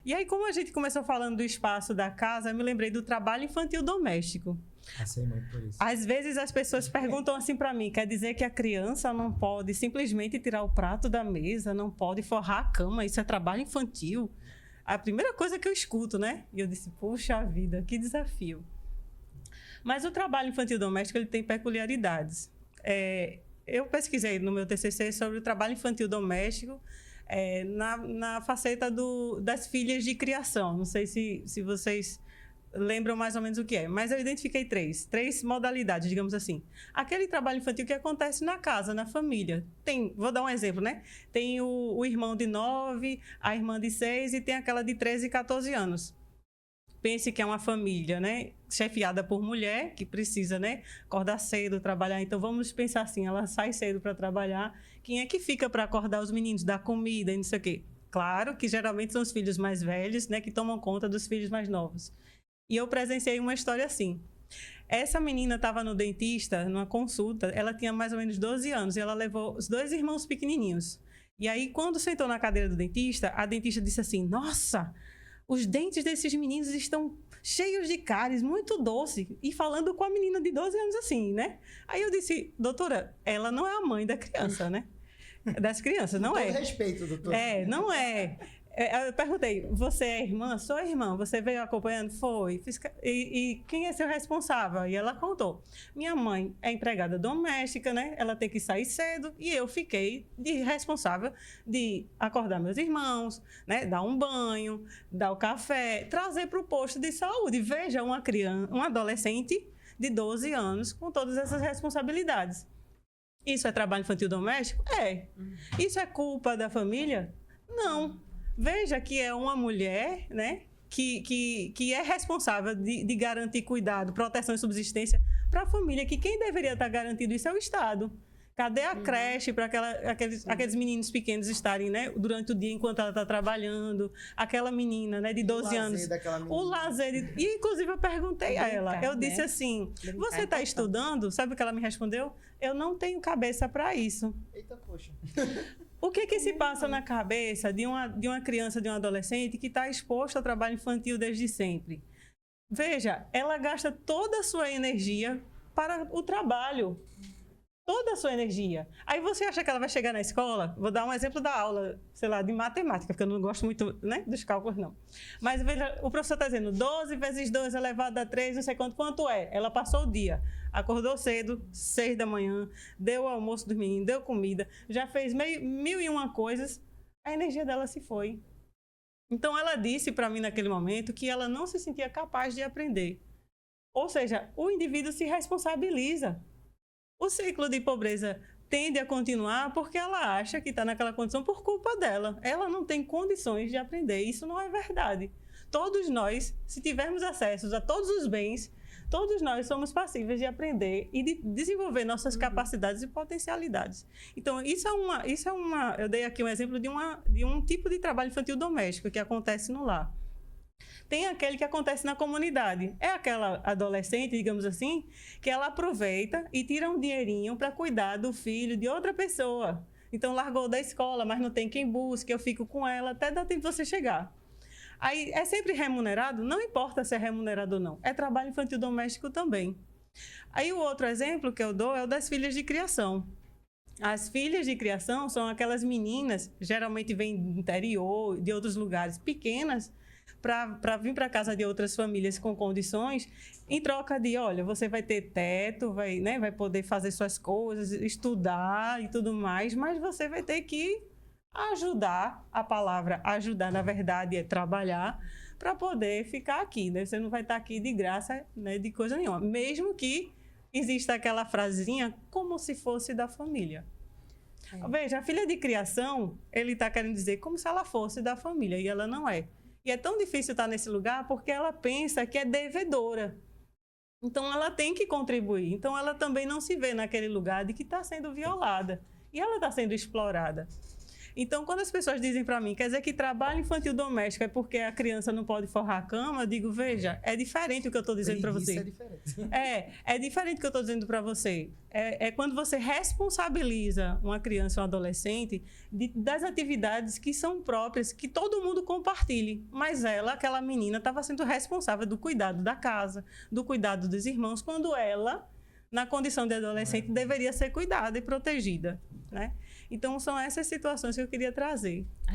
E aí, como a gente começou falando do espaço da casa, eu me lembrei do trabalho infantil doméstico. Passei muito por isso. Às vezes as pessoas perguntam assim para mim, quer dizer que a criança não pode simplesmente tirar o prato da mesa, não pode forrar a cama, isso é trabalho infantil? A primeira coisa que eu escuto, né? E eu disse, puxa vida, que desafio. Mas o trabalho infantil doméstico, ele tem peculiaridades. Eu pesquisei no meu TCC sobre o trabalho infantil doméstico na faceta das filhas de criação. Não sei se vocês lembram mais ou menos o que é, mas eu identifiquei três modalidades, digamos assim. Aquele trabalho infantil que acontece na casa, na família. Vou dar um exemplo, né? Tem o irmão de 9, a irmã de 6 e tem aquela de 13 e 14 anos. Pense que é uma família, né, chefiada por mulher, que precisa, né, acordar cedo, trabalhar. Então, vamos pensar assim, ela sai cedo para trabalhar. Quem é que fica para acordar os meninos, dar comida e não sei o quê? Claro que geralmente são os filhos mais velhos, né, que tomam conta dos filhos mais novos. E eu presenciei uma história assim. Essa menina estava no dentista, numa consulta, ela tinha mais ou menos 12 anos e ela levou os 2 irmãos pequenininhos. E aí, quando sentou na cadeira do dentista, a dentista disse assim, nossa, os dentes desses meninos estão cheios de cáries, muito doce. E falando com a menina de 12 anos assim, né? Aí eu disse, doutora, ela não é a mãe da criança, né? Das crianças, não é. Com todo respeito, doutora. Não é. Eu perguntei, você é irmã? Sou irmã. Você veio acompanhando? Foi. E quem é seu responsável? E ela contou. Minha mãe é empregada doméstica, né? Ela tem que sair cedo e eu fiquei responsável de acordar meus irmãos, né? Dar um banho, dar o café, trazer para o posto de saúde. Veja uma criança, um adolescente de 12 anos com todas essas responsabilidades. Isso é trabalho infantil doméstico? É. Isso é culpa da família? Não. Veja que é uma mulher, né, que é responsável de garantir cuidado, proteção e subsistência para a família, que quem deveria estar garantindo isso é o Estado. Cadê a creche para aqueles meninos pequenos estarem, né, durante o dia enquanto ela está trabalhando? Aquela menina, né, de 12 anos. O lazer. E, inclusive, eu perguntei a ela. Eu disse assim, você está estudando? Sabe o que ela me respondeu? Eu não tenho cabeça para isso. Eita, poxa. O que se passa na cabeça de uma criança, de um adolescente que está exposto ao trabalho infantil desde sempre? Veja, ela gasta toda a sua energia para o trabalho. Toda a sua energia. Aí você acha que ela vai chegar na escola? Vou dar um exemplo da aula, sei lá, de matemática, porque eu não gosto muito, né, dos cálculos, não. Mas veja, o professor está dizendo 12 vezes 2 elevado a 3, não sei quanto é. Ela passou o dia, acordou cedo, 6 da manhã, deu o almoço dos meninos, deu comida, já fez 1001 coisas, a energia dela se foi. Então, ela disse para mim naquele momento que ela não se sentia capaz de aprender. Ou seja, o indivíduo se responsabiliza. O ciclo de pobreza tende a continuar porque ela acha que está naquela condição por culpa dela. Ela não tem condições de aprender. Isso não é verdade. Todos nós, se tivermos acesso a todos os bens, todos nós somos passíveis de aprender e de desenvolver nossas capacidades e potencialidades. Então, eu dei aqui um exemplo de um tipo de trabalho infantil doméstico que acontece no lar. Tem aquele que acontece na comunidade. É aquela adolescente, digamos assim, que ela aproveita e tira um dinheirinho para cuidar do filho de outra pessoa. Então, largou da escola, mas não tem quem busque, eu fico com ela até dar tempo de você chegar. Aí, é sempre remunerado? Não importa se é remunerado ou não. É trabalho infantil doméstico também. Aí, o outro exemplo que eu dou é o das filhas de criação. As filhas de criação são aquelas meninas, geralmente vêm do interior, de outros lugares, pequenas, para vir para casa de outras famílias com condições, em troca de, olha, você vai ter teto, vai poder fazer suas coisas, estudar e tudo mais, mas você vai ter que ajudar, a palavra ajudar, na verdade, é trabalhar, para poder ficar aqui, né? Você não vai estar aqui de graça, né, de coisa nenhuma, mesmo que exista aquela frasezinha como se fosse da família. Veja, a filha de criação, ele está querendo dizer como se ela fosse da família, e ela não é. E é tão difícil estar nesse lugar porque ela pensa que é devedora. Então, ela tem que contribuir. Então, ela também não se vê naquele lugar de que está sendo violada. E ela está sendo explorada. Então, quando as pessoas dizem para mim, quer dizer que trabalho infantil doméstico é porque a criança não pode forrar a cama, eu digo, veja, é diferente o que eu estou dizendo para você. É diferente. É diferente o que eu estou dizendo para você. É quando você responsabiliza uma criança ou um adolescente das atividades que são próprias, que todo mundo compartilhe. Mas ela, aquela menina, estava sendo responsável do cuidado da casa, do cuidado dos irmãos, quando ela, na condição de adolescente, deveria ser cuidada e protegida, né? Então, são essas situações que eu queria trazer.